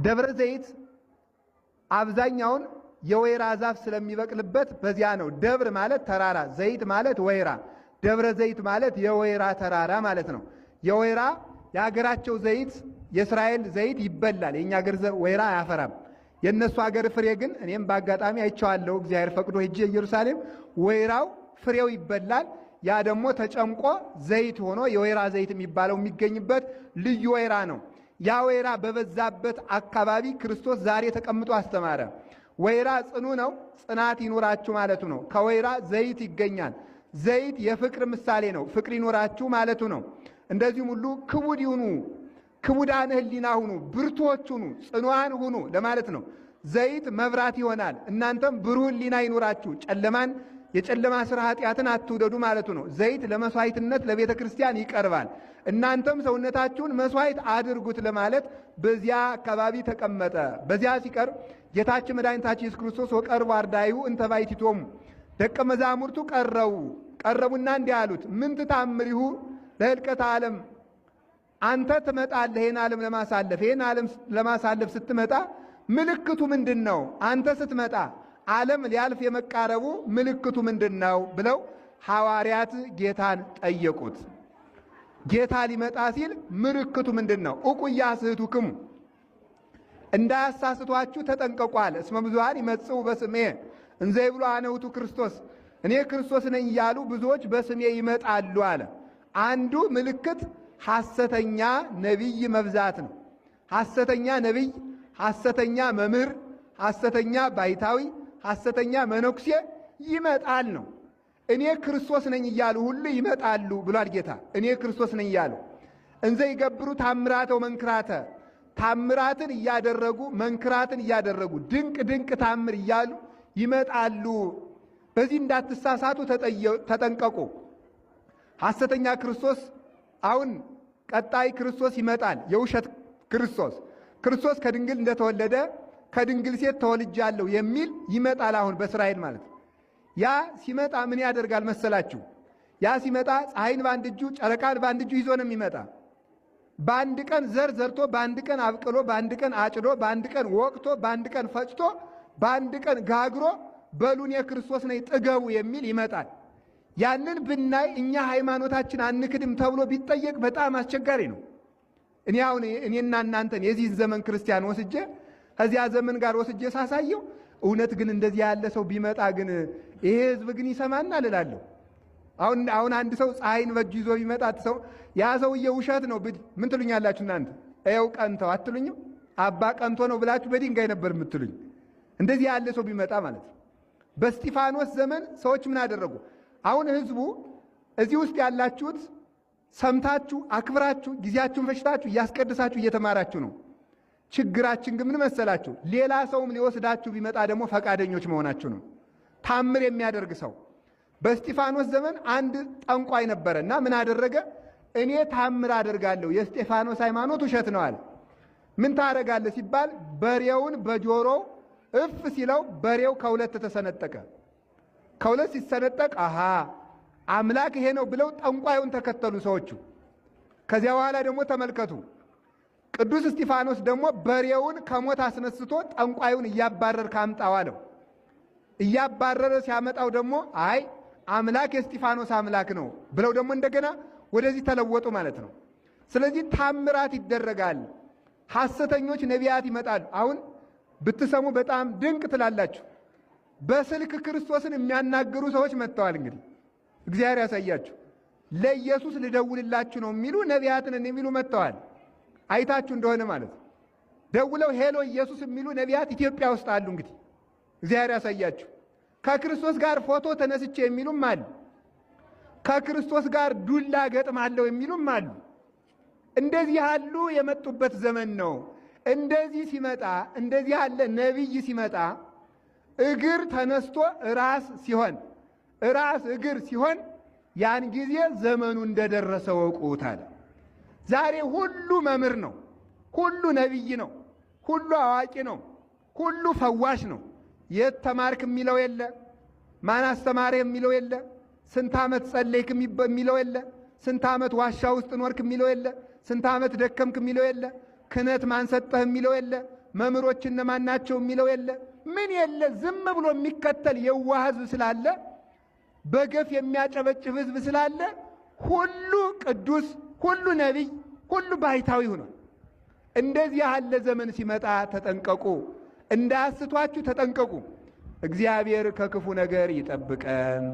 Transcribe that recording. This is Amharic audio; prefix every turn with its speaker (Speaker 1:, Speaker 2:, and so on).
Speaker 1: ደብረ ዘይት አብዛኛውን የወይራ ዛፍ ስለሚበቅልበት በዚያ ነው። ደብር ማለት ተራራ፣ ዘይት ማለት ወይራ። ደብረ ዘይት ማለት የወይራ ተራራ ማለት ነው። የወይራ የሀገራቸው ዘይት የእስራኤል ዘይት ይበላል። የኛ ሀገር ወይራ አያፈራም። የነሱ ሀገር ፍሬ ግን እኔም በአጋጣሚ አይቼዋለሁ። እግዚአብሔር ፈቅዶ ሄጄ ኢየሩሳሌም ወይራው ፍሬው ይበላል። ያ ደግሞ ተጨምቆ ዘይት ሆኖ የወይራ ዘይት የሚባለው የሚገኝበት ልዩ ወይራ ነው። ያ ወይራ በበዛበት አካባቢ ክርስቶስ ዛሬ ተቀምጦ አስተማረ። ወይራ ጽኑ ነው፣ ጽናት ይኖራችሁ ማለቱ ነው። ከወይራ ዘይት ይገኛል። ዘይት የፍቅር ምሳሌ ነው። ፍቅር ይኖራችሁ ማለቱ ነው። እንደዚሁም ሁሉ ክቡድ ይሁኑ፣ ክቡዳን ሕሊና ሁኑ፣ ብርቱዎች ሁኑ፣ ጽኑዓን ሁኑ ለማለት ነው። ዘይት መብራት ይሆናል። እናንተም ብሩህ ሕሊና ይኖራችሁ፣ ጨለማን የጨለማ ስራ ኃጢአትን አትውደዱ ማለቱ ነው። ዘይት ለመስዋዕትነት ለቤተ ክርስቲያን ይቀርባል። እናንተም ሰውነታችሁን መስዋዕት አድርጉት ለማለት በዚያ አካባቢ ተቀመጠ። በዚያ ሲቀርብ ጌታችን መድኃኒታችን ኢየሱስ ክርስቶስ ወቀርቡ አርዳኢሁ እንተ ባሕቲቶሙ፣ ደቀ መዛሙርቱ ቀረቡና እንዲህ አሉት፣ ምን ትታምሪሁ ለህልቀተ ዓለም፣ አንተ ትመጣለህ ይህን ዓለም ለማሳለፍ። ይህን ዓለም ለማሳለፍ ስትመጣ ምልክቱ ምንድን ነው? አንተ ስትመጣ ዓለም ሊያልፍ የመቃረቡ ምልክቱ ምንድን ነው ብለው ሐዋርያት ጌታን ጠየቁት። ጌታ ሊመጣ ሲል ምልክቱ ምንድን ነው? ዕቁያ ስሕቱክሙ፣ እንዳያሳስቷችሁ ተጠንቀቁ አለ። እስመ ብዙኃን ይመጽኡ በስሜ እንዘ ይብሉ አነ ውእቱ ክርስቶስ፣ እኔ ክርስቶስ ነኝ እያሉ ብዙዎች በስሜ ይመጣሉ አለ። አንዱ ምልክት ሐሰተኛ ነቢይ መብዛት ነው። ሐሰተኛ ነቢይ፣ ሐሰተኛ መምህር፣ ሐሰተኛ ባይታዊ፣ ሐሰተኛ መነኩሴ ይመጣል ነው። እኔ ክርስቶስ ነኝ እያሉ ሁሉ ይመጣሉ ብሏል ጌታ። እኔ ክርስቶስ ነኝ እያሉ እንዘ ይገብሩ ታምራተው መንክራተ፣ ታምራትን እያደረጉ መንክራትን እያደረጉ ድንቅ ድንቅ ታምር እያሉ ይመጣሉ። በዚህ እንዳትሳሳቱ ተጠንቀቁ። ሐሰተኛ ክርስቶስ አሁን ቀጣይ ክርስቶስ ይመጣል። የውሸት ክርስቶስ ከድንግል እንደተወለደ ከድንግል ሴት ተወልጃለሁ የሚል ይመጣል። አሁን በእስራኤል ማለት ነው። ያ ሲመጣ ምን ያደርጋል መሰላችሁ? ያ ሲመጣ ፀሐይን በአንድ እጁ ጨረቃን በአንድ እጁ ይዞ ነው የሚመጣ። በአንድ ቀን ዘር ዘርቶ፣ በአንድ ቀን አብቅሎ፣ በአንድ ቀን አጭዶ፣ በአንድ ቀን ወቅቶ፣ በአንድ ቀን ፈጭቶ፣ በአንድ ቀን ጋግሮ በሉን የክርስቶስ ነኝ ጥገቡ የሚል ይመጣል። ያንን ብናይ እኛ ሃይማኖታችን አንክድም ተብሎ ቢጠየቅ በጣም አስቸጋሪ ነው። እኔና እናንተን የዚህን ዘመን ክርስቲያን ወስጄ ከዚያ ዘመን ጋር ወስጄ ሳሳየው እውነት ግን እንደዚህ ያለ ሰው ቢመጣ ግን ይሄ ሕዝብ ግን ይሰማናል እላለሁ። አሁን አንድ ሰው ፀሐይን በእጁ ይዞ ቢመጣ ሰው ያ ሰውዬ ውሸት ነው ምን ትሉኛላችሁ እናንተ? ይኸው ቀንተው አትሉኝም? አባ ቀንቶ ነው ብላችሁ በድንጋይ ነበር የምትሉኝ። እንደዚህ ያለ ሰው ቢመጣ ማለት ነው። በእስጢፋኖስ ዘመን ሰዎች ምን አደረጉ? አሁን ሕዝቡ እዚህ ውስጥ ያላችሁት ሰምታችሁ አክብራችሁ ጊዜያችሁን ፈሽታችሁ እያስቀድሳችሁ እየተማራችሁ ነው። ችግራችን ግን ምን መሰላችሁ? ሌላ ሰውም ሊወስዳችሁ ቢመጣ ደግሞ ፈቃደኞች መሆናችሁ ነው። ታምር የሚያደርግ ሰው በእስጢፋኖስ ዘመን አንድ ጠንቋይ ነበረ እና ምን አደረገ? እኔ ታምር አደርጋለሁ፣ የእስጢፋኖስ ሃይማኖት ውሸት ነው አለ። ምን ታደርጋለህ ሲባል በሬውን በጆሮው እፍ ሲለው በሬው ከሁለት ተሰነጠቀ። ከሁለት ሲሰነጠቅ አሃ አምላክ ይሄ ነው ብለው ጠንቋዩን ተከተሉ ሰዎቹ። ከዚያ በኋላ ደግሞ ተመልከቱ፣ ቅዱስ እስጢፋኖስ ደግሞ በሬውን ከሞት አስነስቶ ጠንቋዩን እያባረር ካምጣው አለው። እያባረረ ሲያመጣው ደግሞ አይ አምላክ የእስጢፋኖስ አምላክ ነው ብለው ደግሞ እንደገና ወደዚህ ተለወጡ ማለት ነው። ስለዚህ ታምራት ይደረጋል። ሐሰተኞች ነቢያት ይመጣሉ። አሁን ብትሰሙ በጣም ድንቅ ትላላችሁ። በስልክ ክርስቶስን የሚያናግሩ ሰዎች መጥተዋል። እንግዲህ እግዚአብሔር ያሳያችሁ። ለኢየሱስ ልደውልላችሁ ነው የሚሉ ነቢያትን የሚሉ መጥተዋል። አይታችሁ እንደሆነ ማለት ነው። ደውለው ሄሎ ኢየሱስ የሚሉ ነቢያት ኢትዮጵያ ውስጥ አሉ። እንግዲህ እግዚአብሔር ያሳያችሁ። ከክርስቶስ ጋር ፎቶ ተነስቼ የሚሉም አሉ። ከክርስቶስ ጋር ዱላ ገጥማለሁ የሚሉም አሉ። እንደዚህ ያሉ የመጡበት ዘመን ነው። እንደዚህ ሲመጣ እንደዚህ ያለ ነቢይ ሲመጣ እግር ተነስቶ ራስ እግር ሲሆን ያን ጊዜ ዘመኑ እንደደረሰ ወቁት አለ። ዛሬ ሁሉ መምህር ነው፣ ሁሉ ነቢይ ነው፣ ሁሉ አዋቂ ነው፣ ሁሉ ፈዋሽ ነው። የት ተማርክ የሚለው የለ፣ ማን አስተማረ የሚለው የለ፣ ስንት ዓመት ጸለይክ የሚለው የለ፣ ስንት ዓመት ዋሻ ውስጥ ኖርክ የሚለው የለ፣ ስንት ዓመት ደከምክ የሚለው የለ፣ ክህነት ማን ሰጠህ የሚለው የለ፣ መምህሮች እነማን ናቸው የሚለው የለ ምን የለ። ዝም ብሎ የሚከተል የዋህ ሕዝብ ስላለ፣ በገፍ የሚያጨበጭብ ሕዝብ ስላለ ሁሉ ቅዱስ፣ ሁሉ ነቢይ፣ ሁሉ ባሕታዊ ሆኗል። እንደዚህ ያለ ዘመን ሲመጣ ተጠንቀቁ፣ እንዳያስቷችሁ ተጠንቀቁ። እግዚአብሔር ከክፉ ነገር ይጠብቀን።